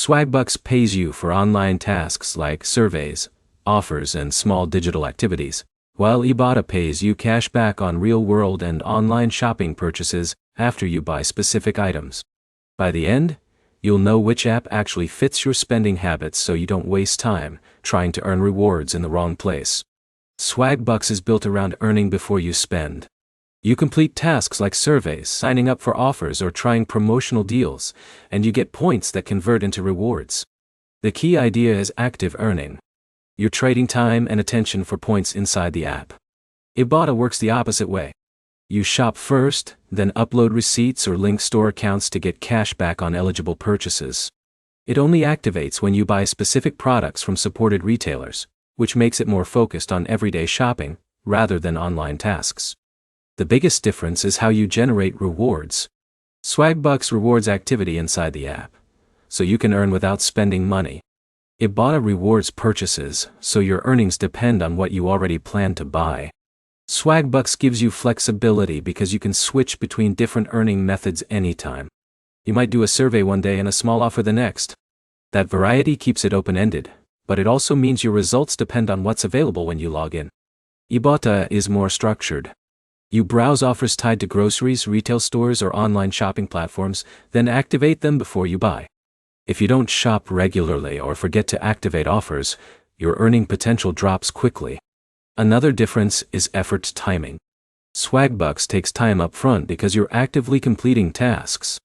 Swagbucks pays you for online tasks like surveys, offers, and small digital activities, while Ibotta pays you cash back on real-world and online shopping purchases after you buy specific items. By the end, you'll know which app actually fits your spending habits so you don't waste time trying to earn rewards in the wrong place. Swagbucks is built around earning before you spend. You complete tasks like surveys, signing up for offers, or trying promotional deals, and you get points that convert into rewards. The key idea is active earning. You're trading time and attention for points inside the app. Ibotta works the opposite way. You shop first, then upload receipts or link store accounts to get cash back on eligible purchases. It only activates when you buy specific products from supported retailers, which makes it more focused on everyday shopping rather than online tasks. The biggest difference is how you generate rewards. Swagbucks rewards activity inside the app, so you can earn without spending money. Ibotta rewards purchases, so your earnings depend on what you already plan to buy. Swagbucks gives you flexibility because you can switch between different earning methods anytime. You might do a survey one day and a small offer the next. That variety keeps it open-ended, but it also means your results depend on what's available when you log in. Ibotta is more structured. You browse offers tied to groceries, retail stores, or online shopping platforms, then activate them before you buy. If you don't shop regularly or forget to activate offers, your earning potential drops quickly. Another difference is effort timing. Swagbucks takes time up front because you're actively completing tasks.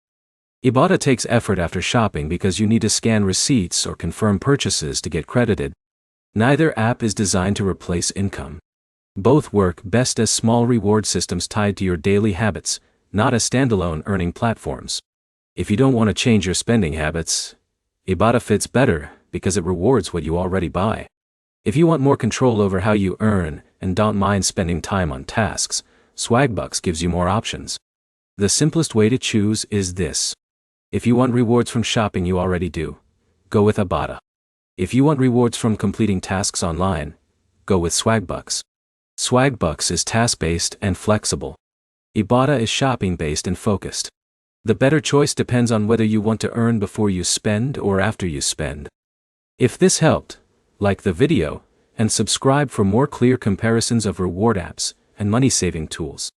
Ibotta takes effort after shopping because you need to scan receipts or confirm purchases to get credited. Neither app is designed to replace income. Both work best as small reward systems tied to your daily habits, not as standalone earning platforms. If you don't want to change your spending habits, Ibotta fits better because it rewards what you already buy. If you want more control over how you earn and don't mind spending time on tasks, Swagbucks gives you more options. The simplest way to choose is this. If you want rewards from shopping you already do, go with Ibotta. If you want rewards from completing tasks online, go with Swagbucks. Swagbucks is task-based and flexible. Ibotta is shopping-based and focused. The better choice depends on whether you want to earn before you spend or after you spend. If this helped, like the video, and subscribe for more clear comparisons of reward apps and money-saving tools.